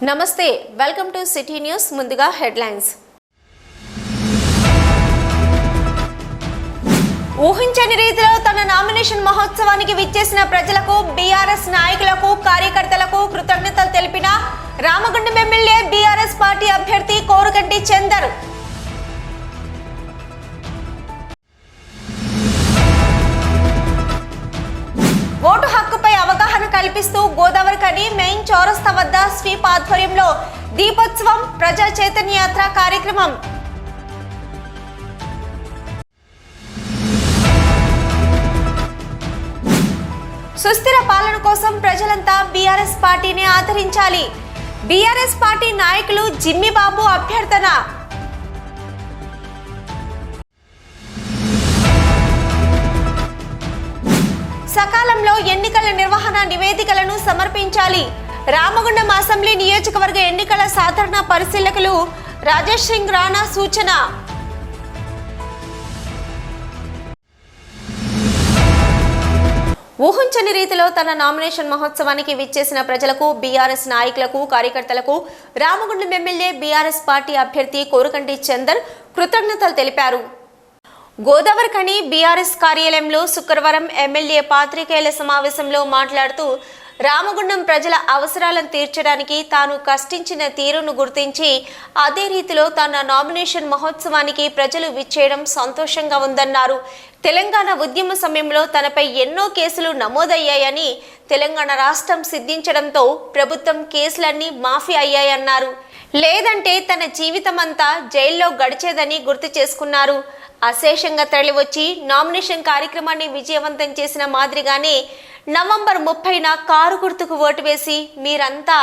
నమస్తే welcome to city news ముందుగా headlines ఊహించని రీతిలో తన నామినేషన్ మహోత్సవానికి విచ్చేసిన ప్రజలకు బీఆర్ఎస్ నాయకులకు కార్యకర్తలకు కృతజ్ఞతలు తెలిపిన రామగుండం ఎమ్మెల్యే బీఆర్ఎస్ పార్టీ అభ్యర్థి కోరుగంటి చందర్ ఓటు హక్కుపై అవగాహన కల్పిస్తూ గోదావరి కని మెయిన్ చౌరస్తా వద్ద స్వీప్ ఆధ్వర్యంలో దీపోత్సవం ప్రజా చైతన్య యాత్ర కార్యక్రమం. సుస్థిర పాలన కోసం ప్రజలంతా బీఆర్ఎస్ పార్టీని ఆదరించాలి. బీఆర్ఎస్ పార్టీ నాయకులు జిమ్మిబాబు అభ్యర్థన. సకాలంలో ఎన్నికల నిర్వహణ నివేదికలను సమర్పించాలి. రామగుండం అసెంబ్లీ నియోజకవర్గ ఎన్నికల సాధారణ పరిశీలకులు రాజేష్ సింగ్ రాణా సూచన. ఊహించని రీతిలో తన నామినేషన్ మహోత్సవానికి విచ్చేసిన ప్రజలకు బీఆర్ఎస్ నాయకులకు కార్యకర్తలకు రామగుండం ఎమ్మెల్యే బీఆర్ఎస్ పార్టీ అభ్యర్థి కోరుగంటి చందర్ కృతజ్ఞతలు తెలిపారు. గోదావరి కని బీఆర్ఎస్ కార్యాలయంలో శుక్రవారం ఎమ్మెల్యే పాత్రికేయుల సమావేశంలో మాట్లాడుతూ రామగుండం ప్రజల అవసరాలను తీర్చడానికి తాను కష్టించిన తీరును గుర్తించి అదే రీతిలో తన నామినేషన్ మహోత్సవానికి ప్రజలు విచ్చేయడం సంతోషంగా ఉందన్నారు. తెలంగాణ ఉద్యమ సమయంలో తనపై ఎన్నో కేసులు నమోదయ్యాయని, తెలంగాణ రాష్ట్రం సిద్ధించడంతో ప్రభుత్వం కేసులన్నీ మాఫీ అయ్యాయన్నారు. లేదంటే తన జీవితమంతా జైల్లో గడిచేదని గుర్తు చేసుకున్నారు. అశేషంగా తరలివచ్చి నామినేషన్ కార్యక్రమాన్ని విజయవంతం చేసిన మాదిరిగానే నవంబర్ 30న కారు గుర్తుకు ఓటు వేసి మీరంతా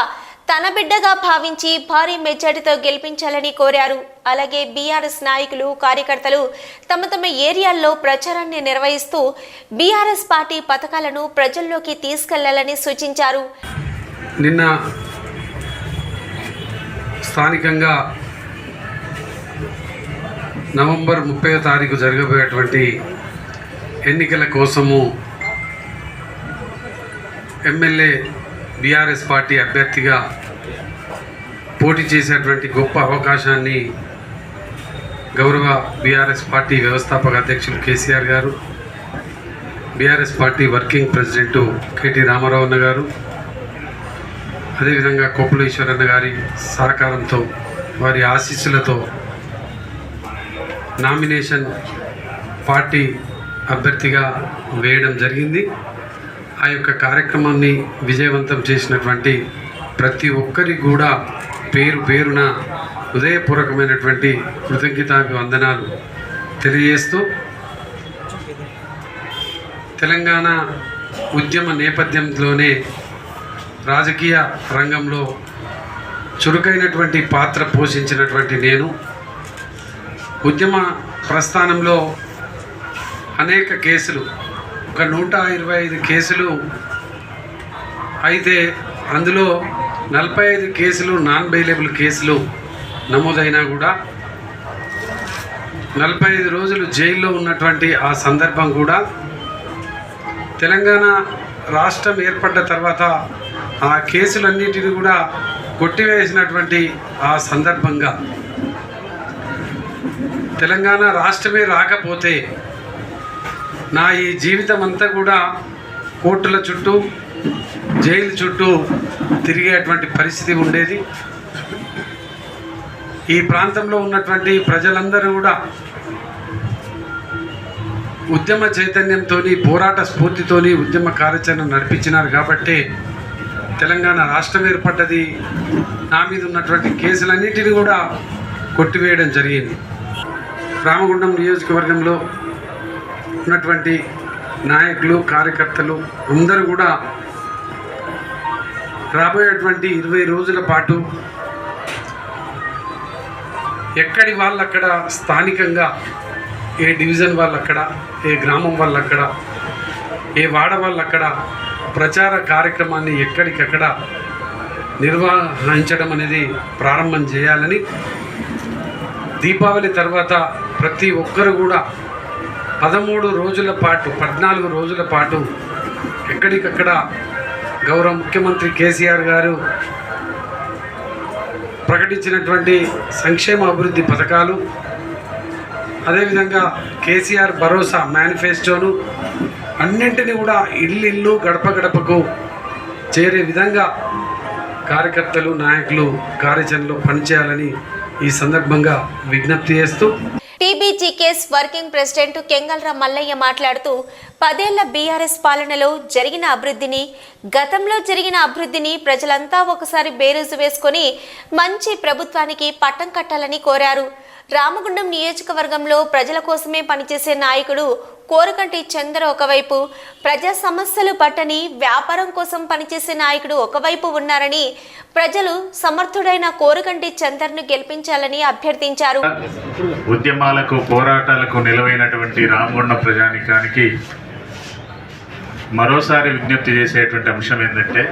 తన బిడ్డగా భావించి భారీ మెజార్టీతో గెలిపించాలని కోరారు. అలాగే బీఆర్ఎస్ నాయకులు కార్యకర్తలు తమ తమ ఏరియాల్లో ప్రచారాన్ని నిర్వహిస్తూ బీఆర్ఎస్ పార్టీ పథకాలను ప్రజల్లోకి తీసుకెళ్లాలని సూచించారు. నిన్న స్థానికంగా నవంబర్ 30వ తారీఖు జరగబోయేటువంటి ఎన్నికల కోసము ఎమ్మెల్యే బీఆర్ఎస్ పార్టీ అభ్యర్థిగా పోటీ చేసేటువంటి గొప్ప అవకాశాన్ని గౌరవ బీఆర్ఎస్ పార్టీ వ్యవస్థాపక అధ్యక్షులు KCR garu, BRS party working president KT Rama Rao అన్న గారు, అదేవిధంగా కొప్పుల ఈశ్వరన్న గారి సహకారంతో వారి ఆశీస్సులతో నామినేషన్ పార్టీ అభ్యర్థిగా వేయడం జరిగింది. ఆ యొక్క కార్యక్రమాన్ని విజయవంతం చేసినటువంటి ప్రతి ఒక్కరికి కూడా పేరు పేరున హృదయపూర్వకమైనటువంటి కృతజ్ఞతాభివందనాలు తెలియజేస్తూ, తెలంగాణ ఉద్యమ నేపథ్యంలోనే రాజకీయ రంగంలో చురుకైనటువంటి పాత్ర పోషించినటువంటి నేను ఉద్యమ ప్రస్థానంలో అనేక కేసులు, ఒక 125 కేసులు అయితే అందులో 45 కేసులు నాన్ బెయిలబుల్ కేసులు నమోదైనా కూడా 45 రోజులు జైల్లో ఉన్నటువంటి ఆ సందర్భం కూడా తెలంగాణ రాష్ట్రం ఏర్పడ్డ తర్వాత ఆ కేసులన్నిటిని కూడా కొట్టివేసినటువంటి ఆ సందర్భంగా తెలంగాణ రాష్ట్రమే రాకపోతే నా ఈ జీవితం అంతా కూడా కోర్టుల చుట్టూ జైలు చుట్టూ తిరిగేటువంటి పరిస్థితి ఉండేది. ఈ ప్రాంతంలో ఉన్నటువంటి ప్రజలందరూ కూడా ఉద్యమ చైతన్యంతో, పోరాట స్ఫూర్తితో ఉద్యమ కార్యాచరణ నడిపించినారు కాబట్టి తెలంగాణ రాష్ట్రం ఏర్పడ్డది. నా మీద ఉన్నటువంటి కేసులన్నిటిని కూడా కొట్టివేయడం జరిగింది. రామగుండం నియోజకవర్గంలో ఉన్నటువంటి నాయకులు కార్యకర్తలు అందరూ కూడా రాబోయేటువంటి 20 రోజుల పాటు ఎక్కడి వాళ్ళక్కడ స్థానికంగా, ఏ డివిజన్ వాళ్ళక్కడ, ఏ గ్రామం వాళ్ళక్కడ, ఏ వాడ వాళ్ళక్కడ ప్రచార కార్యక్రమాన్ని ఎక్కడికక్కడ నిర్వహించడం అనేది ప్రారంభం చేయాలని, దీపావళి తర్వాత ప్రతి ఒక్కరు కూడా 13 రోజుల పాటు 14 రోజుల పాటు ఎక్కడికక్కడ గౌరవ ముఖ్యమంత్రి కేసీఆర్ గారు ప్రకటించినటువంటి సంక్షేమ అభివృద్ధి పథకాలు, అదేవిధంగా కేసీఆర్ భరోసా మేనిఫెస్టోను అన్నింటినీ కూడా ఇల్లు గడప గడపకు చేరే విధంగా కార్యకర్తలు, నాయకులు కార్యాచరణలో పనిచేయాలని ఈ సందర్భంగా విజ్ఞప్తి చేస్తూ టీబీజీకేఎస్ వర్కింగ్ ప్రెసిడెంట్ కెంగల్ర మల్లయ్య మాట్లాడుతూ 10 ఏళ్ల బీఆర్ఎస్ పాలనలో జరిగిన అభివృద్ధిని, గతంలో జరిగిన అభివృద్ధిని ప్రజలంతా ఒకసారి బేరీజు వేసుకొని మంచి ప్రభుత్వానికి పట్టం కట్టాలని కోరారు. రామగుండం నియోజకవర్గంలో ప్రజల కోసమే పనిచేసే నాయకుడు కోరుకంటి చందర్ ఒకవైపు, ప్రజా సమస్యలు పట్టని వ్యాపారం కోసం పనిచేసే నాయకుడు ఒకవైపు ఉన్నారని, ప్రజలు సమర్థుడైన కోరుకంటి చందర్ను గెలిపించాలని అభ్యర్థించారు. ఉద్యమాలకు, పోరాటాలకు నిలవైనటువంటి రామగుండం ప్రజానికానికి మరోసారి విజ్ఞప్తి చేసేటువంటి అంశం ఏంటంటే,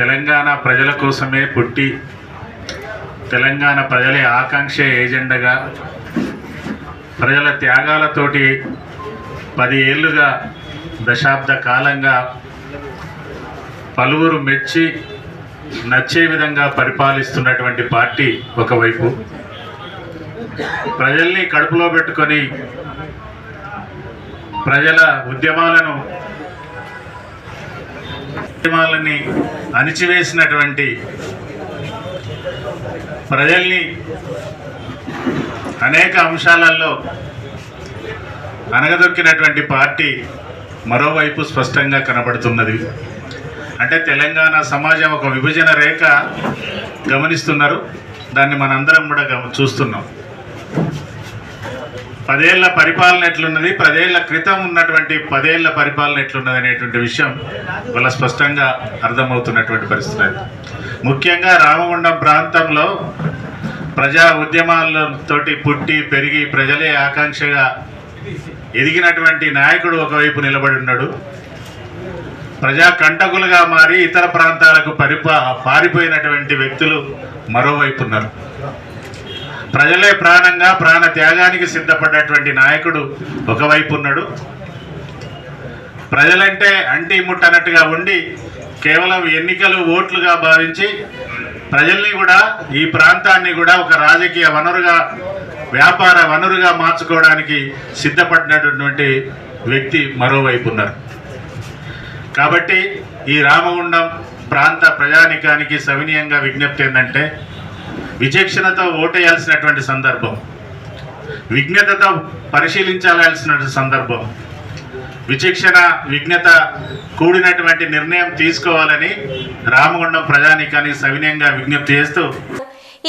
తెలంగాణ ప్రజల కోసమే పుట్టి తెలంగాణ ప్రజలే ఆకాంక్ష ఏజెండాగా ప్రజల త్యాగాలతోటి 10 ఏళ్ళుగా దశాబ్ద కాలంగా పలువురు మెచ్చి నచ్చే విధంగా పరిపాలిస్తున్నటువంటి పార్టీ ఒకవైపు, ప్రజల్ని కడుపులో పెట్టుకొని ప్రజల ఉద్యమాలని అణిచివేసినటువంటి, ప్రజల్ని అనేక అంశాలలో అనగదొక్కినటువంటి పార్టీ మరోవైపు స్పష్టంగా కనబడుతున్నది. అంటే తెలంగాణ సమాజం ఒక విభజన రేఖ గమనిస్తున్నారు, దాన్ని మనందరం కూడా చూస్తున్నాం. 10 ఏళ్ల పరిపాలన ఎట్లున్నది, 10 ఏళ్ల క్రితం ఉన్నటువంటి 10 ఏళ్ల పరిపాలన ఎట్లున్నది అనేటువంటి విషయం వాళ్ళ స్పష్టంగా అర్థమవుతున్నటువంటి పరిస్థితి. ముఖ్యంగా రామగుండం ప్రాంతంలో ప్రజా ఉద్యమాలతోటి పుట్టి పెరిగి ప్రజలే ఆకాంక్షగా ఎదిగినటువంటి నాయకుడు ఒకవైపు నిలబడి ఉన్నాడు. ప్రజా కంటకులుగా మారి ఇతర ప్రాంతాలకు పారిపోయినటువంటి వ్యక్తులు మరోవైపు ఉన్నారు. ప్రజలే ప్రాణంగా ప్రాణ త్యాగానికి సిద్ధపడ్డటువంటి నాయకుడు ఒకవైపు ఉన్నాడు. ప్రజలంటే అంటి ముట్టనట్టుగా ఉండి కేవలం ఎన్నికలు ఓట్లుగా భావించి ప్రజల్ని కూడా, ఈ ప్రాంతాన్ని కూడా ఒక రాజకీయ వనరుగా, వ్యాపార వనరుగా మార్చుకోవడానికి సిద్ధపడినటువంటి వ్యక్తి మరోవైపు ఉన్నారు. కాబట్టి ఈ రామగుండం ప్రాంత ప్రజానికానికి సవినీయంగా విజ్ఞప్తి ఏంటంటే, విచక్షణతో ఓటేయాల్సినటువంటి సందర్భం, విజ్ఞతతో పరిశీలించాల్సిన సందర్భం, విజ్ఞత కూడినటువంటి నిర్ణయం తీసుకోవాలని రామగుండం ప్రజానికానికి సవినయంగా విజ్ఞప్తి చేస్తూ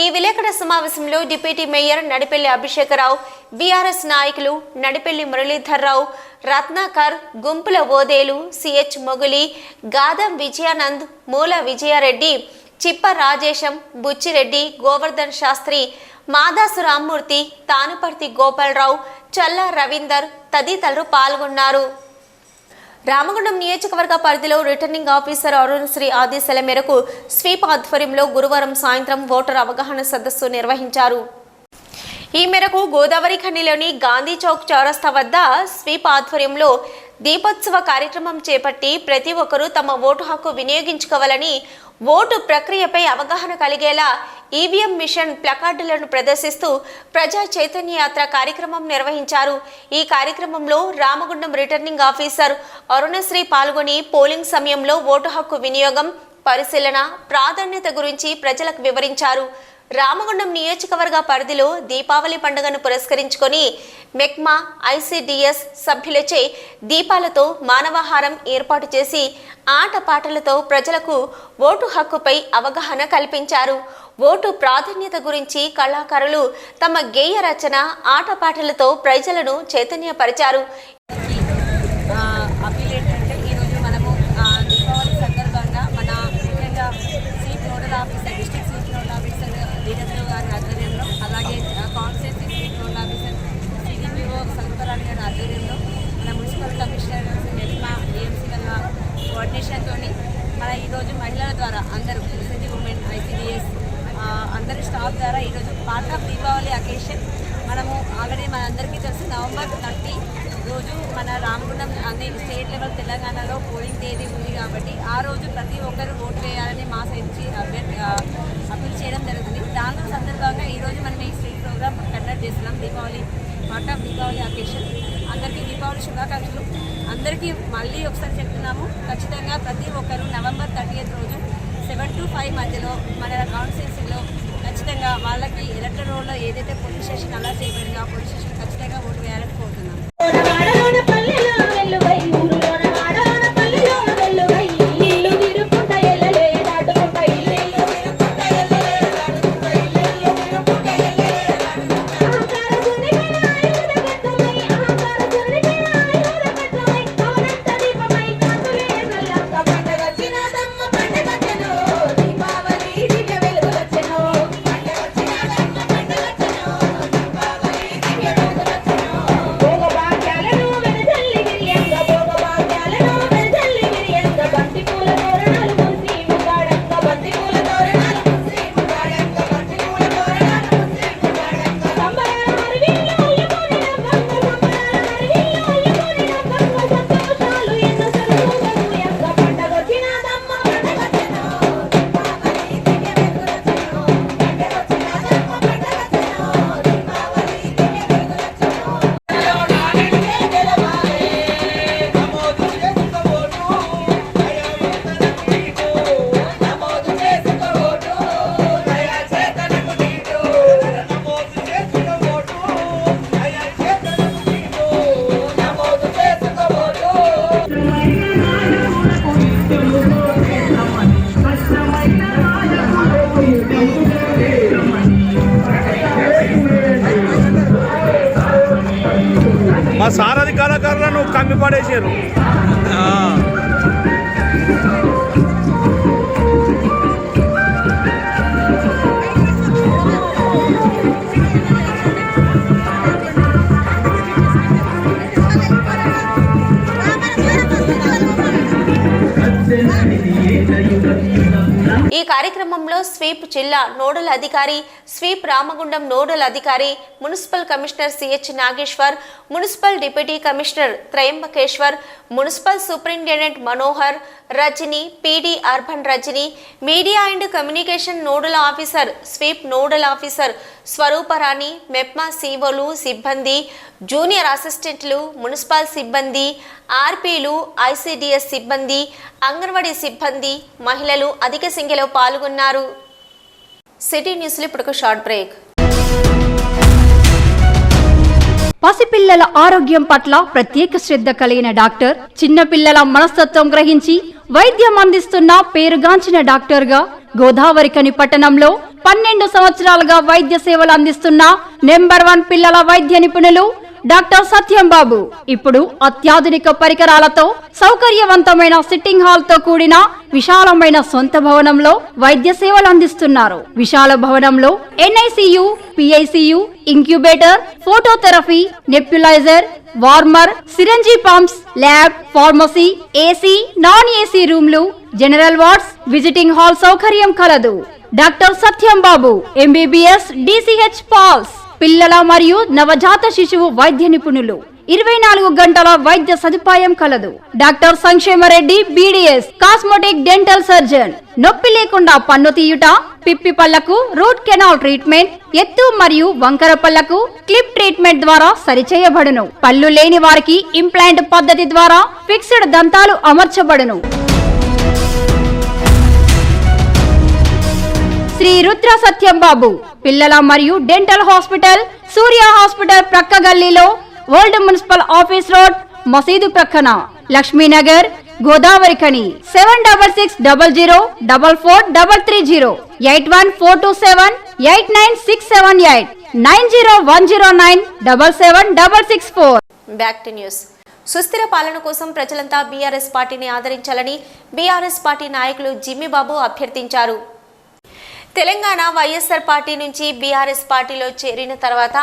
ఈ విలేకరుల సమావేశంలో deputy mayor Nadipelli Abhishek Rao, BRS నాయకులు నడిపెల్లి మురళీధర్రావు, రత్నాకర్, గుంపుల ఓదేలు, సిహెచ్ మొగులి, గాదం విజయానంద్, మూల విజయారెడ్డి, చిప్ప రాజేశం, బుచ్చిరెడ్డి, గోవర్ధన్ శాస్త్రి, మాదాసు రామ్మూర్తి, తానుపర్తి గోపాలరావు, చల్లా రవీందర్ తదితరులు పాల్గొన్నారు. రామగుండం నియోజకవర్గ పరిధిలో రిటర్నింగ్ ఆఫీసర్ అరుణశ్రీ ఆదేశాల మేరకు స్వీప్ ఆధ్వర్యంలో గురువారం సాయంత్రం ఓటర్ అవగాహన సదస్సు నిర్వహించారు. ఈ మేరకు గోదావరి ఖనిలోని గాంధీ చౌక్ చౌరస్తా వద్ద స్వీప్ ఆధ్వర్యంలో దీపోత్సవ కార్యక్రమం చేపట్టి ప్రతి ఒక్కరూ తమ ఓటు హక్కు వినియోగించుకోవాలని, ఓటు ప్రక్రియపై అవగాహన కలిగేలా ఈవీఎం మిషన్ ప్లకార్డులను ప్రదర్శిస్తూ ప్రజా చైతన్య యాత్ర కార్యక్రమం నిర్వహించారు. ఈ కార్యక్రమంలో రామగుండం రిటర్నింగ్ ఆఫీసర్ అరుణశ్రీ పాల్గొని పోలింగ్ సమయంలో ఓటు హక్కు వినియోగం, పరిశీలన, ప్రాధాన్యత గురించి ప్రజలకు వివరించారు. రామగుండం నియోజకవర్గ పరిధిలో దీపావళి పండుగను పురస్కరించుకొని మెక్మా, ఐసిడిఎస్ సభ్యులచే దీపాలతో మానవాహారం ఏర్పాటు చేసి ఆటపాటలతో ప్రజలకు ఓటు హక్కుపై అవగాహన కల్పించారు. ఓటు ప్రాధాన్యత గురించి కళాకారులు తమ గేయ రచన, ఆటపాటలతో ప్రజలను చైతన్యపరిచారు. అలాగే కాన్స్టిట్యూన్సీ స్వీప్ రోడ్ ఆఫీసర్ సిడిపిఓ సంతరాణి గారి ఆధ్వర్యంలో మన మున్సిపల్ కమిషనర్ మెల్మా ఏఎంసీ వల్ల కోఆర్డినేషన్తో మన ఈరోజు మహిళల ద్వారా అందరూ ఎస్ఎస్జి ఉమెన్, ఐసిడిఎస్ అందరి స్టాఫ్ ద్వారా ఈరోజు పార్ట్ ఆఫ్ దీపావళి అకేషన్ మనము ఆల్రెడీ మనందరికీ తెలుసు November 30 రోజు మన నార్మల్ తెలంగాణలో పోలింగ్ తేదీ ఉంది కాబట్టి ఆ రోజు ప్రతి ఒక్కరు ఓటు వేయాలని మా సైడ్ నుంచి అప్పీల్ చేయడం జరుగుతుంది. దానిలో సందర్భంగా ఈరోజు మనం ఈ స్ట్రీట్ ప్రోగ్రామ్ కండక్ట్ చేస్తున్నాం. Deepavali part of Deepavali occasion. అందరికీ దీపావళి శుభాకాంక్షలు. అందరికీ మళ్ళీ ఒకసారి చెప్తున్నాము, ఖచ్చితంగా ప్రతి ఒక్కరు నవంబర్ 30th రోజు 7 to 5 మధ్యలో మన కాన్స్టిట్యున్సీలో ఖచ్చితంగా వాళ్ళకి ఎలక్టెడ్ రోడ్లో ఏదైతే పోలీస్ స్టేషన్ అలా చేయబడిందో ఆ పోలీస్ స్టేషన్ ఖచ్చితంగా ఓటు వేయాలని కోరుతున్నాం. మా సారథి కళాకారులను కమ్మి పడేసారు. ఈ కార్యక్రమంలో స్వీప్ జిల్లా నోడల్ అధికారి, స్వీప్ రామగుండం నోడల్ అధికారి, municipal commissioner CH Nageshwar, municipal deputy commissioner Trayambakeshwar, municipal superintendent Manohar, Rajani, PD urban Rajani, media and communication nodal officer, SVEEP nodal officer Swarooparani, MEPMA సీఓలు, సిబ్బంది, జూనియర్ అసిస్టెంట్లు, మున్సిపల్ సిబ్బంది, ఆర్పీలు, ఐసిడిఎస్ సిబ్బంది, అంగన్వాడీ సిబ్బంది, మహిళలు అధిక సంఖ్యలో పాల్గొన్నారు. సిటీ న్యూస్లో ఇప్పుడు ఒక షార్ట్ బ్రేక్. పసిపిల్లల ఆరోగ్యం పట్ల ప్రత్యేక శ్రద్ధ కలిగిన డాక్టర్, చిన్నపిల్లల మనస్తత్వం గ్రహించి వైద్యం అందిస్తున్న పేరుగాంచిన డాక్టర్గా గోదావరిఖని పట్టణంలో 12 సంవత్సరాలుగా వైద్య సేవలు అందిస్తున్న నెంబర్ 1 పిల్లల వైద్య నిపుణులు డాక్టర్ సత్యం బాబు ఇప్పుడు అత్యాధునిక పరికరాలతో సౌకర్యవంతమైన సిట్టింగ్ హాల్ తో కూడిన విశాలమైన సొంత భవనంలో వైద్య సేవలు అందిస్తున్నారు. విశాల భవనంలో NICU, PICU, incubator, phototherapy, nebuliser, warmer, సిరంజీ pumps, lab, pharmacy, AC, non AC రూమ్లు, జనరల్ వార్డ్స్, విజిటింగ్ హాల్ సౌకర్యం కలదు. డాక్టర్ సత్యం బాబు MBBS, DCH పాల్స్, పిల్లల మరియు నవజాత శిశువు వైద్య నిపుణులు, 24 గంటల వైద్య సదుపాయం కలదు. Doctor Sankshema Reddy BDS, cosmetic dental surgeon. నొప్పి లేకుండా పన్ను తీయుట, పిప్పి పళ్లకు రూట్ కెనాల్ ట్రీట్మెంట్, ఎత్తు మరియు వంకర పళ్లకు క్లిప్ ట్రీట్మెంట్ ద్వారా సరిచేయబడును. పళ్ళు లేని వారికి ఇంప్లాంట్ పద్ధతి ద్వారా ఫిక్స్డ్ దంతాలు అమర్చబడును. శ్రీ రుద్ర సత్యం బాబు పిల్లల మరియు డెంటల్ హాస్పిటల్, సూర్య హాస్పిటల్ ప్రక్క గల్లీలో, ఓల్డ్ మున్సిపల్ ఆఫీస్ రోడ్, మసీదు ప్రక్కన, Lakshmi Nagar, Godavarikhani. 7600004430, 8142789678, 9010977664. Back to news. సుస్థిర పాలన కోసం ప్రజలంతా బీఆర్ఎస్ పార్టీని ఆదరించాలని బీఆర్ఎస్ పార్టీ నాయకులు జిమ్మిబాబు అభ్యర్థించారు. తెలంగాణ వైఎస్ఆర్ పార్టీ నుంచి బీఆర్ఎస్ పార్టీలో చేరిన తర్వాత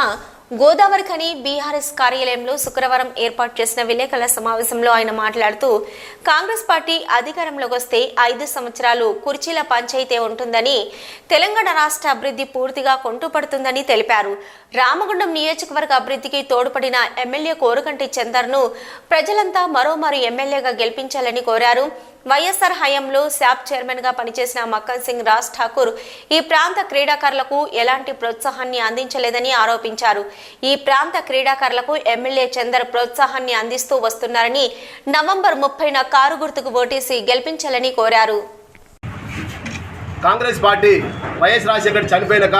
గోదావరిఖని బీఆర్ఎస్ కార్యాలయంలో శుక్రవారం ఏర్పాటు చేసిన విలేకరుల సమావేశంలో ఆయన మాట్లాడుతూ కాంగ్రెస్ పార్టీ అధికారంలోకి వస్తే 5 సంవత్సరాలు కుర్చీల పంచాయితీ ఉంటుందని, తెలంగాణ రాష్ట్ర అభివృద్ధి పూర్తిగా కుంటుపడుతుందని తెలిపారు. రామగుండం నియోజకవర్గ అభివృద్ధికి తోడ్పడిన ఎమ్మెల్యే కోరుకంటి చందర్ను ప్రజలంతా మరోమారు ఎమ్మెల్యేగా గెలిపించాలని కోరారు. వైఎస్ఆర్ హయాంలో శాప్ చైర్మన్ గా పనిచేసిన మక్కన్ సింగ్ రాజ్ ఠాకూర్ ఈ ప్రాంత క్రీడాకారులకు ఎలాంటి ప్రోత్సాహాన్ని అందించలేదని ఆరోపించారు. ఈ ప్రాంత క్రీడాకారులకు ఎమ్మెల్యే చందర్ ప్రోత్సాహాన్ని అందిస్తూ వస్తున్నారని, నవంబర్ 30న కారు గుర్తుకు ఓటేసి గెలిపించాలని కోరారు. కాంగ్రెస్ పార్టీ వైఎస్ రాజశేఖర్ చనిపోయినాక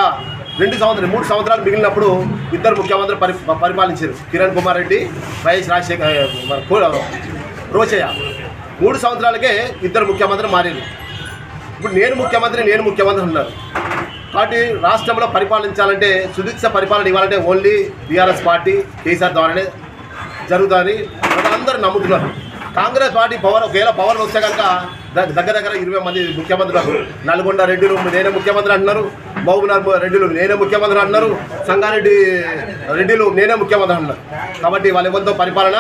3 సంవత్సరాలు మిగిలినప్పుడు ఇద్దరు ముఖ్యమంత్రులు పరిపాలించారు. కిరణ్ కుమార్ రెడ్డి, వైఎస్ రాజశేఖర్, రోచయ్య. 3 సంవత్సరాలకే ఇద్దరు ముఖ్యమంత్రులు మారారు. ఇప్పుడు నేను ముఖ్యమంత్రి ఉన్నారు. కాబట్టి రాష్ట్రంలో పరిపాలించాలంటే, సుదీక్ష పరిపాలన ఇవ్వాలంటే ఓన్లీ బీఆర్ఎస్ పార్టీ కేసీఆర్ ద్వారానే జరుగుతుందని ప్రజలందరూ నమ్ముతున్నారు. కాంగ్రెస్ పార్టీ ఒకవేళ పవర్ వస్తే కనుక దగ్గర 20 మంది ముఖ్యమంత్రులు, నల్గొండ రెడ్డిలు నేనే ముఖ్యమంత్రి అంటున్నారు, మహబూబ్నగర్ రెడ్డిలు నేనే ముఖ్యమంత్రి అంటున్నారు, సంగారెడ్డి రెడ్డిలు నేనే ముఖ్యమంత్రి అంటున్నారు. కాబట్టి వాళ్ళ ఎవరితో పరిపాలన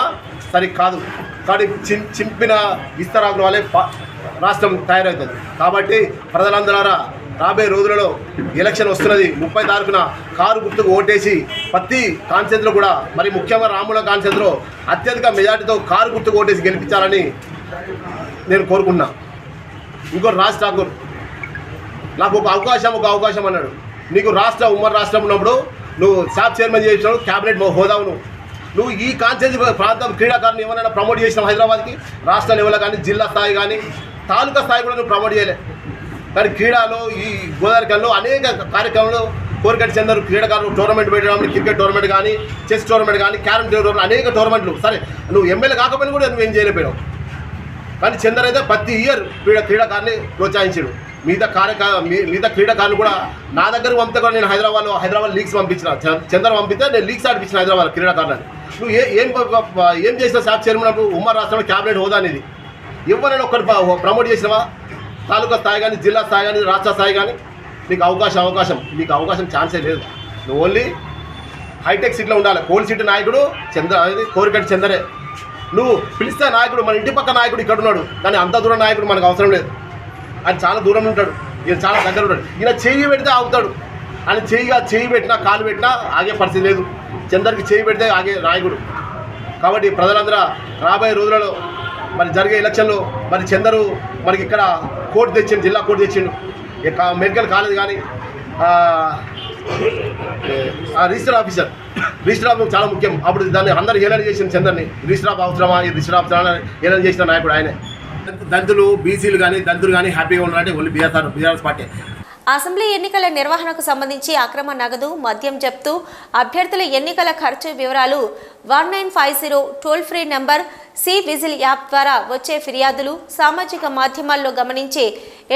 సరి కాదు. కాబట్టి చింపిన విస్తరాకుల వల్లే రాష్ట్రం తయారవుతుంది. కాబట్టి ప్రజలందరూ రాబోయే రోజులలో ఎలక్షన్ వస్తున్నది. 30 తారీఖున కారు గుర్తుకు ఓటేసి ప్రతి కాన్సెన్స్లో కూడా, మరి ముఖ్యంగా రాముల కాన్సెన్స్లో అత్యధిక మెజార్టీతో కారు గుర్తుకు ఓటేసి గెలిపించాలని నేను కోరుకున్నా. ఇంకో రాజ్ ఠాకూర్ నాకు ఒక అవకాశం అన్నాడు. నీకు ఉమ్మడి రాష్ట్రం ఉన్నప్పుడు నువ్వు శాప్ చైర్మన్ చేసినావు, క్యాబినెట్ హోదావు. నువ్వు ఈ కాన్సెన్స్ ప్రాంతం క్రీడాకారుని ఏమైనా ప్రమోట్ చేసినావు హైదరాబాద్కి? రాష్ట్ర లెవెల్ కానీ, జిల్లా స్థాయి కానీ, తాలూకా స్థాయి కూడా నువ్వు ప్రమోట్ చేయలే. కానీ క్రీడలో ఈ గోదావరిలో అనేక కార్యక్రమాలు కోరికటి చందర్ క్రీడాకారులు టోర్నమెంట్ పెట్టడం, క్రికెట్ టోర్నమెంట్ కానీ, చెస్ టోర్నమెంట్ కానీ, క్యారమ్ టోర్నమెంట్, అనేక టోర్నమెంట్లు. సరే నువ్వు ఎమ్మెల్యే కాకపోయినా కూడా నువ్వేం చేయలేకపోయావు. కానీ చందర్ అయితే ప్రతి ఇయర్ క్రీడాకారుని ప్రోత్సహించాడు. మిగతా క్రీడాకారులు కూడా నా దగ్గర పంపితే కూడా నేను హైదరాబాద్ లీగ్స్ పంపించిన. చందర్ పంపితే నేను లీగ్స్ ఆడిపించిన హైదరాబాద్ క్రీడాకారులని. నువ్వు ఏం చేసినా శాప్ చైర్మన్ ఉమ్మడి రాష్ట్రంలో క్యాబినెట్ హోదా అనేది ఎవరైనా ఒక్కటి ప్రమోట్ చేసినావా? తాలూకా స్థాయి కానీ, జిల్లా స్థాయి కానీ, రాష్ట్ర స్థాయి కానీ నీకు అవకాశం ఛాన్సే లేదు. నువ్వు ఓన్లీ హైటెక్ సిటీలో ఉండాలి. కోల్డ్ సిటీ నాయకుడు అనేది కోరికటి చందరే. నువ్వు పిలిస్తే నాయకుడు, మన ఇంటి పక్క నాయకుడు ఇక్కడ ఉన్నాడు, కానీ అంత దూరం నాయకుడు మనకు అవసరం లేదు. ఆయన చాలా దూరం ఉంటాడు, ఈయన చాలా దగ్గర ఉంటాడు. ఈయన చెయ్యి పెడితే ఆగుతాడు. ఆయన చెయ్యి పెట్టినా, కాలు పెట్టినా ఆగే పరిస్థితి లేదు. చందర్కి చెయ్యి పెడితే ఆగే నాయకుడు. కాబట్టి ప్రజలందరూ రాబోయే రోజులలో మరి జరిగే ఎలక్షన్లో మరి చందరు మనకి ఇక్కడ కోర్టు తెచ్చిండు, జిల్లా కోర్టు తెచ్చిండు. మెడికల్ కాలేజ్ కానీ, రిజిస్టర్ ఆఫీసర్ చాలా ముఖ్యం. అప్పుడు దాన్ని అందరూ ఏలన చేసిన చందర్ని. రిజిస్టర్ ఆఫ్ అవసరమా, ఈ రిజిస్టర్ ఆఫీసర్ ఏలన చేసిన నాయకుడు ఆయనే. దళితులు, బీసీలు కానీ, దళితులు కానీ హ్యాపీగా ఉన్నారంటే ఓన్లీ బీఆర్ఎస్ పార్టీ. అసెంబ్లీ ఎన్నికల నిర్వహణకు సంబంధించి అక్రమ నగదు, మద్యం జప్తు, అభ్యర్థుల ఎన్నికల ఖర్చు వివరాలు 1950 toll free number C vigil app ద్వారా వచ్చే ఫిర్యాదులు, సామాజిక మాధ్యమాల్లో గమనించే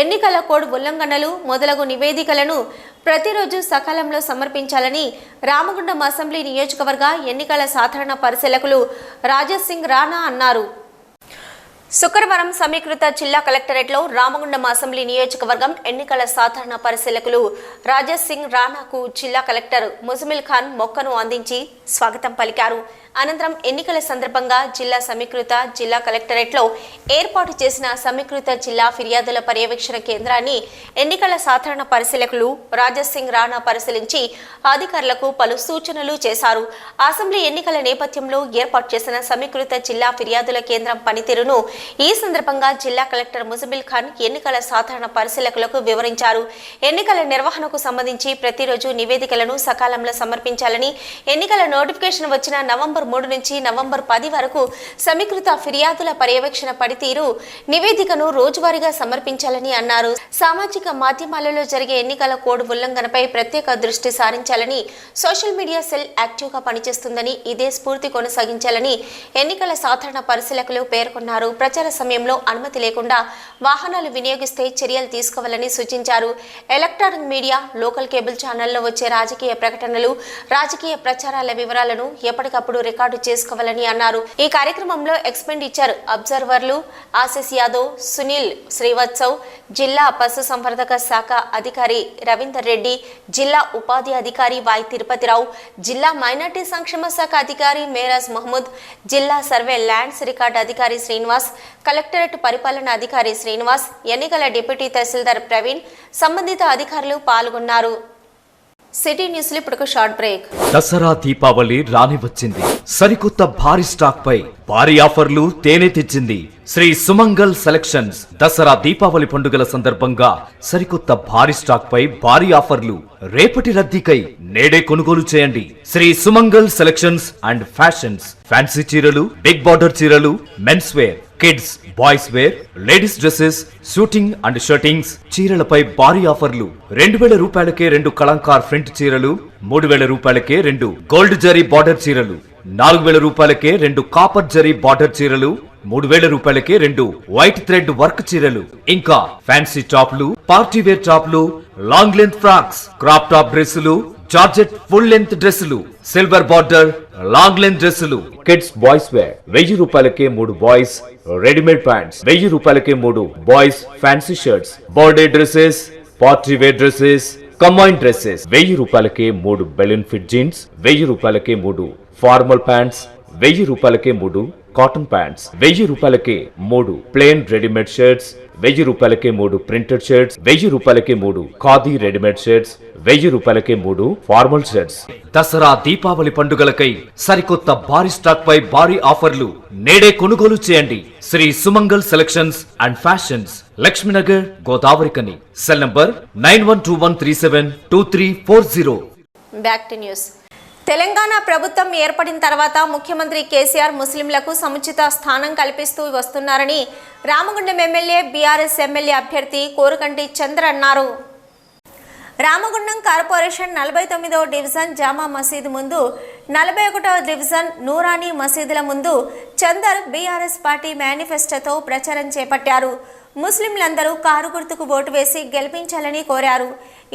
ఎన్నికల కోడ్ ఉల్లంఘనలు మొదలగు నివేదికలను ప్రతిరోజు సకాలంలో సమర్పించాలని రామగుండం అసెంబ్లీ నియోజకవర్గ ఎన్నికల సాధారణ పరిశీలకులు రాజేష్ సింగ్ రాణా అన్నారు. శుక్రవారం సమీకృత జిల్లా కలెక్టరేట్లో రామగుండం అసెంబ్లీ నియోజకవర్గం ఎన్నికల సాధారణ పరిశీలకులు రాజేష్ సింగ్ రాణాకు జిల్లా కలెక్టర్ ముజమిల్ ఖాన్ మొక్కను అందించి స్వాగతం పలికారు. అనంతరం ఎన్నికల సందర్భంగా జిల్లా సమీకృత జిల్లా కలెక్టరేట్లో ఏర్పాటు చేసిన సమీకృత జిల్లా ఫిర్యాదుల పర్యవేక్షణ కేంద్రాన్ని ఎన్నికల సాధారణ పరిశీలకులు రాజేష్ సింగ్ రాణా పరిశీలించి అధికారులకు పలు సూచనలు చేశారు. అసెంబ్లీ ఎన్నికల నేపథ్యంలో ఏర్పాటు చేసిన సమీకృత జిల్లా ఫిర్యాదుల కేంద్రం పనితీరును ఈ సందర్భంగా జిల్లా కలెక్టర్ ముజమిల్ ఖాన్ ఎన్నికల సాధారణ పరిశీలకులకు వివరించారు. ఎన్నికల నిర్వహణకు సంబంధించి ప్రతిరోజు నివేదికలను సకాలంలో సమర్పించాలని, ఎన్నికల నోటిఫికేషన్ వచ్చిన నవంబర్ 3 నుంచి నవంబర్ 10 వరకు సమీకృత ఫిర్యాదుల పర్యవేక్షణ పనితీరు నివేదికను రోజువారీగా సమర్పించాలని అన్నారు. సామాజిక మాధ్యమాలలో జరిగే ఎన్నికల కోడ్ ఉల్లంఘనపై ప్రత్యేక దృష్టి సారించాలని, సోషల్ మీడియా సెల్ యాక్టివ్గా పనిచేస్తుందని, ఇదే స్ఫూర్తి కొనసాగించాలని ఎన్నికల సాధారణ పరిశీలకులు పేర్కొన్నారు. ప్రచార సమయంలో అనుమతి లేకుండా వాహనాలు వినియోగిస్తే చర్యలు తీసుకోవాలని సూచించారు. ఎలక్ట్రానిక్ మీడియా, లోకల్ కేబుల్ ఛానల్లో వచ్చే రాజకీయ ప్రకటనలు, రాజకీయ ప్రచారాల వివరాలను ఎప్పటికప్పుడు రికార్డు చేసుకోవాలని అన్నారు. ఈ కార్యక్రమంలో ఎక్స్పెండిచర్ అబ్జర్వర్లు ఆశిష్ యాదవ్, సునీల్ శ్రీవత్సవ్, జిల్లా పశుసంవర్ధక శాఖ అధికారి రవీందర్ రెడ్డి, జిల్లా ఉపాధి అధికారి వాయి తిరుపతిరావు, జిల్లా మైనార్టీ సంక్షేమ శాఖ అధికారి మేరాజ్ మహమూద్, జిల్లా సర్వే ల్యాండ్స్ రికార్డు అధికారి శ్రీనివాస్, కలెక్టరేట్ పరిపాలన అధికారి శ్రీనివాస్, ఎన్నికల డిప్యూటీ తహసీల్దార్ ప్రవీణ్, సంబంధిత అధికారులు పాల్గొన్నారు. సిటీ న్యూస్ లో ఇప్పుడు షార్ట్ బ్రేక్. దసరా దీపావళి రాని వచ్చింది. సరికొత్త భారీ స్టాక్ పై భారీ ఆఫర్లు తేనె తెచ్చింది శ్రీ సుమంగల్ సెలక్షన్స్. దసరా దీపావళి పండుగల సందర్భంగా సరికొత్త భారీ స్టాక్ పై భారీ ఆఫర్లు. రేపటి రద్దీకై నేడే కొనుగోలు చేయండి. Shri Sumangal selections and fashions. Fancy చీరలు, బిగ్ బార్డర్ చీరలు, men's wear, kids, boys wear, ladies dresses, suiting and shirtings చీరలపై భారీ ఆఫర్లు. 2000 రూపాయలకే 2 కలంకార్ ఫ్రంట్ చీరలు, 3000 రూపాయలకే 2 గోల్డ్ జరీ బార్డర్ చీరలు, 4000 రూపాయలకే 2 కాపర్ జరీ బార్డర్ చీరలు, 3000 రూపాయలకే 2 వైట్ థ్రెడ్ వర్క్ చీరలు. ఇంకా ఫ్యాన్సీ టాప్లు, పార్టీ వేర్ టాప్లు, long length frocks, crop top డ్రెస్సులు, జార్జెట్ ఫుల్ లెంత్ డ్రెస్సులు, సిల్వర్ బార్డర్ లాంగ్ లెంత్ డ్రెస్సులు, కిడ్స్ బాయ్స్ వేర్ 1000 రూపాయలకే 3 బాయ్స్ రెడీమేడ్ ప్యాంట్స్, 1000 రూపాయలకే 3 boys fancy shirts, birthday dresses, party wear dresses, combine dresses, 1000 రూపాయలకే 3 balloon fit jeans, 1000 రూపాయలకే 3 formal pants, 1000 రూపాయలకే 3 cotton pants, 1000 రూపాయలకే 3 plane readymade shirts, 1000 రూపాయలకే 3 printed shirts, 1000 రూపాయలకే 3 khadi readymade shirts, 1000 రూపాయలకే 3 ఫార్మల్ షర్ట్స్. దసరా దీపావళి పండుగలకై సరికొత్త భారీ స్టాక్ పై భారీ ఆఫర్లు. నేడే కొనుగోలు చేయండి. Shri Sumangal selections and fashions, Laxminagar, Godavarikhani. Cell number 9121372340. Back to news. Telangana ప్రభుత్వం ఏర్పడిన తర్వాత ముఖ్యమంత్రి కేసీఆర్ ముస్లింలకు సముచిత స్థానం కల్పిస్తూ వస్తున్నారని రామగుండం ఎమ్మెల్యే బీఆర్ఎస్ ఎమ్మెల్యే అభ్యర్థి కోరుకంటి చంద్ర అన్నారు. రామగుండం కార్పొరేషన్ 49వ డివిజన్ జామా మసీదు ముందు, 41వ డివిజన్ నూరానీ మసీదుల ముందు చందర్ బీఆర్ఎస్ పార్టీ మేనిఫెస్టోతో ప్రచారం చేపట్టారు. ముస్లింలందరూ కారు గుర్తుకు ఓటు వేసి గెలిపించాలని కోరారు.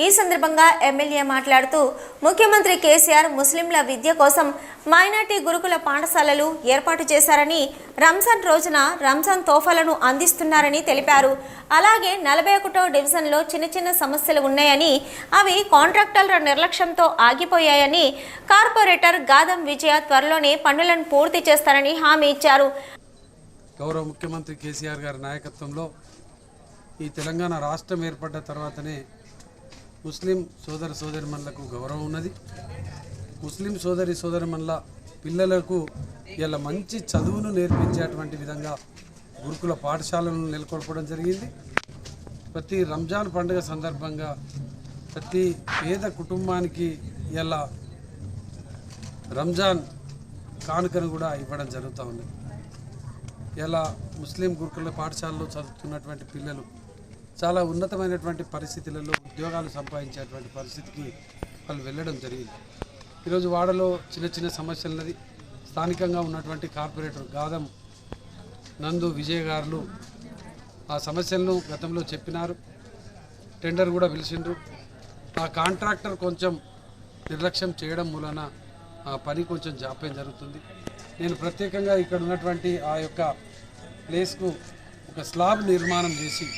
ఈ సందర్భంగా ఎమ్మెల్యే మాట్లాడుతూ ముఖ్యమంత్రి కేసీఆర్ ముస్లింల విద్య కోసం మైనార్టీ గురుకుల పాఠశాలలు ఏర్పాటు చేశారని, రంజాన్ రోజున రంజాన్ తోఫాలను అందిస్తున్నారని తెలిపారు. అలాగే 41వ డివిజన్లో చిన్న సమస్యలు ఉన్నాయని, అవి కాంట్రాక్టర్ల నిర్లక్ష్యంతో ఆగిపోయాయని, కార్పొరేటర్ గాదం విజయ త్వరలోనే పనులను పూర్తి చేస్తారని హామీ ఇచ్చారు. గౌరవ ముఖ్యమంత్రి కేసీఆర్ గారి నాయకత్వంలో ఈ తెలంగాణ రాష్ట్రం ఏర్పడ్డ తర్వాతనే ముస్లిం సోదరిమణులకు గౌరవం ఉన్నది. ముస్లిం సోదరిమణుల పిల్లలకు ఇలా మంచి చదువును నేర్పించేటువంటి విధంగా గురుకుల పాఠశాలను నెలకొల్పడం జరిగింది. ప్రతి రంజాన్ పండుగ సందర్భంగా ప్రతి పేద కుటుంబానికి ఇలా రంజాన్ కానుకను కూడా ఇవ్వడం జరుగుతూ ఉంది. ఇలా ముస్లిం గురుకుల పాఠశాలలో చదువుతున్నటువంటి పిల్లలు చాలా ఉన్నతమైనటువంటి పరిస్థితులలో ఉద్యోగాలు సంపాదించేటువంటి పరిస్థితికి వాళ్ళు వెళ్ళడం జరిగింది. ఈరోజు వాడలో చిన్న సమస్యలున్నది. స్థానికంగా ఉన్నటువంటి కార్పొరేటర్ గాదం నందు విజయ్ గారు ఆ సమస్యలను గతంలో చెప్పినారు. టెండర్ కూడా పిలిచిండ్రు. ఆ కాంట్రాక్టర్ కొంచెం నిర్లక్ష్యం చేయడం మూలన ఆ పని కొంచెం జాప్యం జరుగుతుంది. నేను ప్రత్యేకంగా ఇక్కడ ఉన్నటువంటి ఆ యొక్క ప్లేస్కు ఒక స్లాబ్ నిర్మాణం చేసి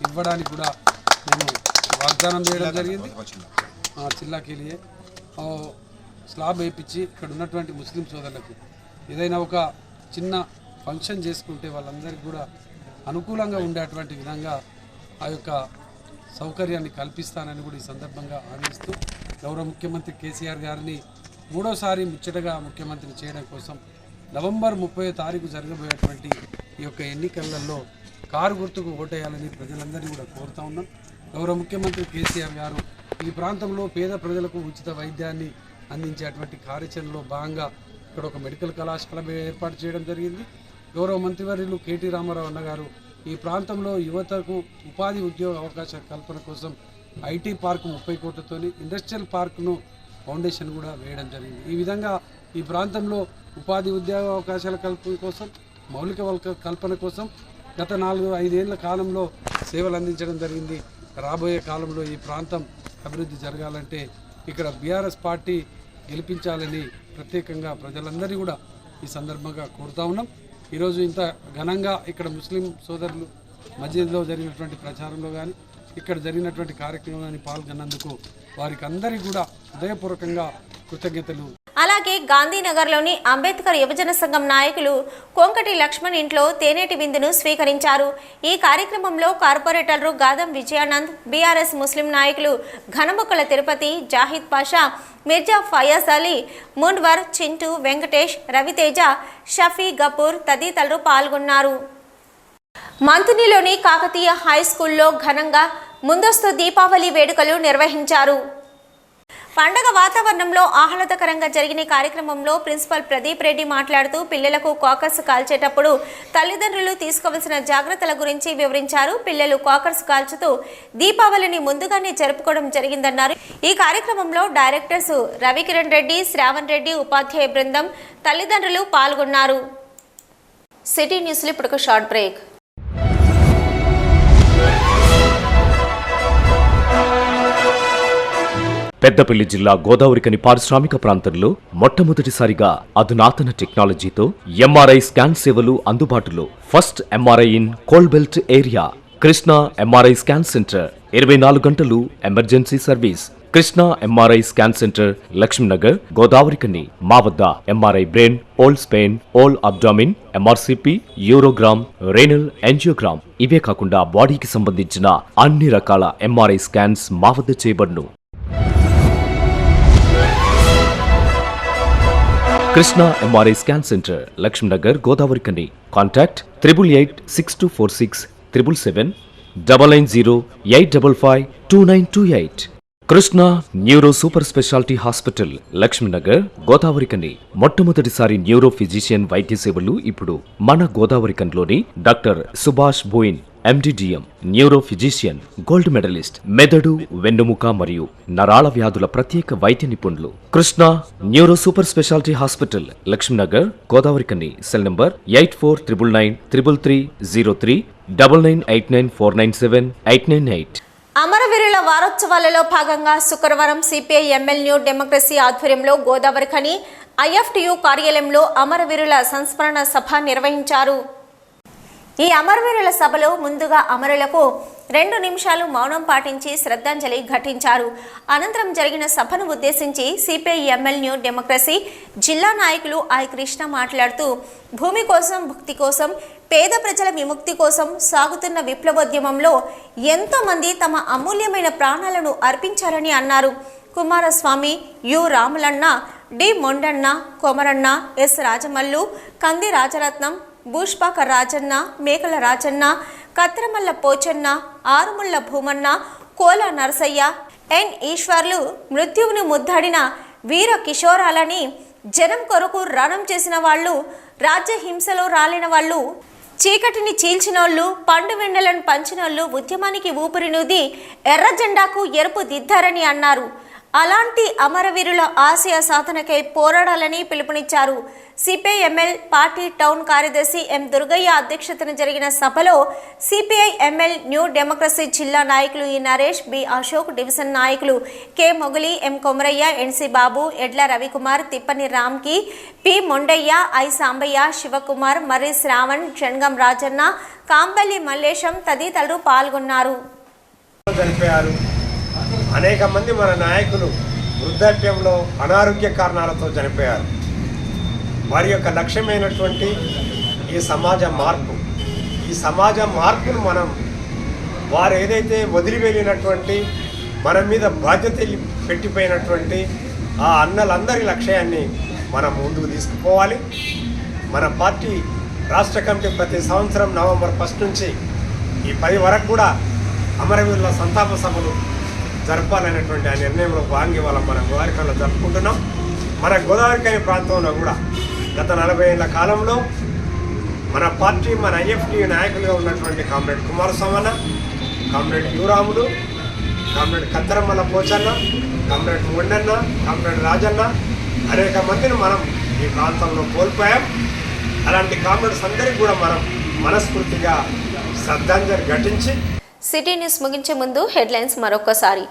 ఇవ్వడానికి కూడా నేను వాగ్దానం చేయడం జరిగింది. చిల్లాకెళ్ళి స్లాబ్ వేయించి ఇక్కడ ఉన్నటువంటి ముస్లిం సోదరులకు ఏదైనా ఒక చిన్న ఫంక్షన్ చేసుకుంటే వాళ్ళందరికీ కూడా అనుకూలంగా ఉండేటువంటి విధంగా ఆ యొక్క సౌకర్యాన్ని కల్పిస్తానని కూడా ఈ సందర్భంగా హామీస్తూ గౌరవ ముఖ్యమంత్రి కేసీఆర్ గారిని మూడోసారి ముచ్చటగా ముఖ్యమంత్రి చేయడం కోసం నవంబర్ 30వ తారీఖు జరగబోయేటువంటి ఈ యొక్క ఎన్నికలలో కారు గుర్తుకు ఓటేయాలని ప్రజలందరినీ కూడా కోరుతా ఉన్నాం. గౌరవ ముఖ్యమంత్రి కేసీఆర్ గారు ఈ ప్రాంతంలో పేద ప్రజలకు ఉచిత వైద్యాన్ని అందించేటువంటి కార్యాచరణలో భాగంగా ఇక్కడ ఒక మెడికల్ కళాశాల ఏర్పాటు చేయడం జరిగింది. గౌరవ మంత్రివర్యులు కేటీ రామారావు అన్నగారు ఈ ప్రాంతంలో యువతకు ఉపాధి ఉద్యోగ అవకాశాల కల్పన కోసం ఐటీ పార్కు 30 కోట్లతోని ఇండస్ట్రియల్ పార్కును ఫౌండేషన్ కూడా వేయడం జరిగింది. ఈ విధంగా ఈ ప్రాంతంలో ఉపాధి ఉద్యోగ అవకాశాల కల్పన కోసం, మౌలిక కల్పన కోసం గత 4-5 ఏళ్ల కాలంలో సేవలు అందించడం జరిగింది. రాబోయే కాలంలో ఈ ప్రాంతం అభివృద్ధి జరగాలంటే ఇక్కడ బీఆర్ఎస్ పార్టీ గెలిపించాలని ప్రత్యేకంగా ప్రజలందరినీ కూడా ఈ సందర్భంగా కోరుతా ఉన్నాం. ఈరోజు ఇంత ఘనంగా ఇక్కడ ముస్లిం సోదరులు మస్జిద్లో జరిగినటువంటి ప్రచారంలో కానీ ఇక్కడ జరిగినటువంటి కార్యక్రమాన్ని పాల్గొన్నందుకు వారికి అందరికీ కూడా హృదయపూర్వకంగా కృతజ్ఞతలు. అలాగే గాంధీనగర్లోని అంబేద్కర్ యువజన సంఘం నాయకులు కొంకటి లక్ష్మణ్ ఇంట్లో తేనేటి విందును స్వీకరించారు. ఈ కార్యక్రమంలో కార్పొరేటర్లు గాదం విజయానంద్, బీఆర్ఎస్ ముస్లిం నాయకులు ఘనముక్కల తిరుపతి, జాహిద్ పాషా, మిర్జా ఫయాజ్ అలీ, మున్వర్, చింటూ, వెంకటేష్, రవితేజ, షఫీ గపూర్ తదితరులు పాల్గొన్నారు. మంతునిలోని కాకతీయ హై స్కూల్లో ఘనంగా ముందస్తు దీపావళి వేడుకలు నిర్వహించారు. పండగ వాతావరణంలో ఆహ్లాదకరంగా జరిగిన కార్యక్రమంలో ప్రిన్సిపల్ ప్రదీప్ రెడ్డి మాట్లాడుతూ పిల్లలకు కాకర్స్ కాల్చేటప్పుడు తల్లిదండ్రులు తీసుకోవాల్సిన జాగ్రత్తల గురించి వివరించారు. పిల్లలు కాకర్స్ కాల్చుతూ దీపావళిని ముందుగానే జరుపుకోవడం జరిగిందన్నారు. ఈ కార్యక్రమంలో డైరెక్టర్స్ రవికిరణ్ రెడ్డి, శ్రావణ్ రెడ్డి, ఉపాధ్యాయ బృందం, తల్లిదండ్రులు పాల్గొన్నారు. సిటీ న్యూస్లో ఇప్పుడు ఒక షార్ట్ బ్రేక్. పెద్దపల్లి జిల్లా గోదావరికని పారిశ్రామిక ప్రాంతంలో మొట్టమొదటిసారిగా అధునాతన టెక్నాలజీతో ఎంఆర్ఐ స్కాన్ సేవలు అందుబాటులో. First MRI in coal belt area. Krishna MRI scan centre 24 గంటలు emergency service. Krishna MRI scan centre, Lakshmi Nagar, Godavarikhani. మా వద్ద MRI brain, whole spine, whole abdomen, MRCP, urogram, renal angiogram, ఇవే కాకుండా బాడీకి సంబంధించిన అన్ని రకాల ఎంఆర్ఐ స్కాన్స్ మా వద్ద చేయబడును. Krishna MRI scan centre, Lakshmi Nagar, Godavarikhani. Contact 888646 777 99085552928. Krishna neuro super speciality hospital, Lakshminagar, Godavarikhani. మొట్టమొదటిసారి న్యూరో ఫిజిషియన్ వైద్య సేవలు ఇప్పుడు మన గోదావరికన్లోని doctor Subhash Boyin, MD DM, neuro physician, gold medalist, మెదడు, వెన్నుముక మరియు నరాల వ్యాధుల ప్రత్యేక వైద్య నిపుణులు. Krishna neuro super speciality hospital, Lakshminagar, Godavarikhani. Cell number 84993303 9989497898. అమరవీరుల వారోత్సవాలలో భాగంగా శుక్రవారం సిపిఐ ఎంఎల్ న్యూ డెమోక్రసీ ఆధ్వర్యంలో గోదావరికని ఐఎఫ్టియు కార్యాలయంలో అమరవీరుల సంస్మరణ సభ నిర్వహించారు. ఈ అమరవీరుల సభలో ముందుగా అమరులకు 2 నిమిషాలు మౌనం పాటించి శ్రద్ధాంజలి ఘటించారు. అనంతరం జరిగిన సభను ఉద్దేశించి సిపిఐ ఎంఎల్ న్యూ డెమోక్రసీ జిల్లా నాయకులు ఐ కృష్ణ మాట్లాడుతూ భూమి కోసం, భక్తి కోసం, పేద ప్రజల విముక్తి కోసం సాగుతున్న విప్లవోద్యమంలో ఎంతో మంది తమ అమూల్యమైన ప్రాణాలను అర్పించారని అన్నారు. Kumaraswamy, U Ramulanna, D Mondanna, Komaranna, S Rajamallu, Kandi Rajaratnam, భూష్పాక Rajanna, మేకల రాజన్న, కత్రమల్ల పోచన్న, ఆరుముళ్ల భూమన్న, కోల నరసయ్య, ఎన్ ఈశ్వర్లు మృత్యువును ముద్దాడిన వీర కిషోరాలని, జనం కొరకు రణం చేసిన వాళ్ళు, రాజ్య హింసలో రాలిన వాళ్ళు, చీకటిని చీల్చినోళ్ళు, పండు వెన్నెలను పంచినోళ్ళు ఉద్యమానికి ఊపిరినూది ఎర్ర జెండాకు ఎరుపు దిద్దారని అన్నారు. అలాంటి అమరవీరుల ఆశయ సాధనకై పోరాడాలని పిలుపునిచ్చారు. సిపిఐ ఎంఎల్ పార్టీ టౌన్ కార్యదర్శి ఎం దుర్గయ్య అధ్యక్షతన జరిగిన సభలో సిపిఐ ఎంఎల్ న్యూ డెమోక్రసీ జిల్లా నాయకులు ఈ నరేష్, బి అశోక్, డివిజన్ నాయకులు కె మొగలి, ఎం కొమరయ్య, ఎన్సి బాబు, ఎడ్ల రవికుమార్, తిప్పని రామ్కి, పి మొండయ్య, ఐ సాంబయ్య, శివకుమార్, మర్రి శ్రావణ్, జంగం రాజన్న, కాంబల్లి మల్లేశం తదితరులు పాల్గొన్నారు. అనేక మంది మన నాయకులు వృద్ధాప్యంలో అనారోగ్య కారణాలతో చనిపోయారు. వారి యొక్క లక్ష్యమైనటువంటి ఈ సమాజ మార్పు, ఈ సమాజ మార్పును మనం వారు ఏదైతే వదిలి వెళ్ళినటువంటి మన మీద బాధ్యత పెట్టిపోయినటువంటి ఆ అన్నలందరి లక్ష్యాన్ని మనం ముందుకు తీసుకుపోవాలి. మన పార్టీ రాష్ట్ర కమిటీ ప్రతి సంవత్సరం నవంబర్ 1 నుంచి ఈ 10 వరకు కూడా అమరవీరుల సంతాప సభలు జరపాలనేటువంటి ఆ నిర్ణయంలో భాగంగా వాళ్ళ మన గోదావరికనిలో జరుపుకుంటున్నాం. మన గోదావరికని ప్రాంతంలో కూడా గత 40 ఏళ్ల కాలంలో మన పార్టీ, మన ఐఎఫ్టీ నాయకులుగా ఉన్నటువంటి comrade Kumaraswamy, comrade Uramulu, comrade Kattaramalla Pochanna, comrade Mondanna, comrade Rajanna అనేక మందిని మనం ఈ ప్రాంతంలో కోల్పోయాం. అలాంటి కామ్రేడ్స్ అందరికీ కూడా మనం మనస్ఫూర్తిగా శ్రద్ధాంజలి ఘటించి. సిటీ న్యూస్ ముగించే ముందు హెడ్లైన్స్ మరొకసారి.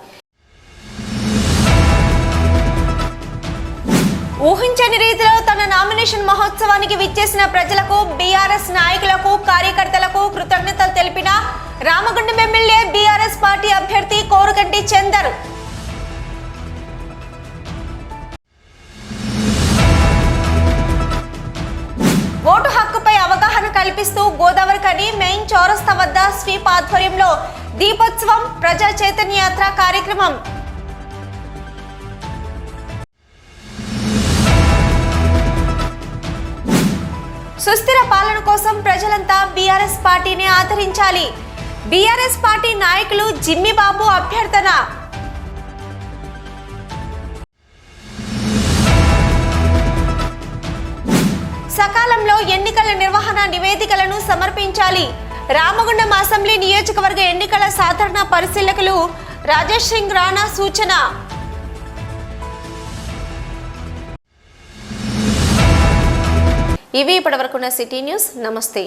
ఊహించని రీతిలో తన నామినేషన్ మహోత్సవానికి విచ్చేసిన ప్రజలకు, బీఆర్ఎస్ నాయకులకు, కార్యకర్తలకు కృతజ్ఞతలు తెలిపిన రామగుండం ఎమ్మెల్యే బీఆర్ఎస్ పార్టీ అభ్యర్థి కోరుగంటి చందర్. ఓటు హక్కుపై అవగాహన కల్పిస్తూ గోదావరి కని మెయిన్ చౌరస్తా వద్ద స్వీప్ ఆధ్వర్యంలో దీపోత్సవం, ప్రజా చైతన్య యాత్ర కార్యక్రమం. సుస్థిర పాలన కోసం ప్రజలంతా బీఆర్ఎస్ పార్టీని ఆదరించాలి. బీఆర్ఎస్ పార్టీ నాయకులు జిమ్మిబాబు అభ్యర్థన. సకాలంలో ఎన్నికల నిర్వహణ నివేదికలను సమర్పించాలి. రామగుండం అసెంబ్లీ నియోజకవర్గ ఎన్నికల సాధారణ పరిశీలకులు రాజేష్ సింగ్ రాణా సూచన. ఇవి ఇప్పటివరకున్న సిటీ న్యూస్. నమస్తే.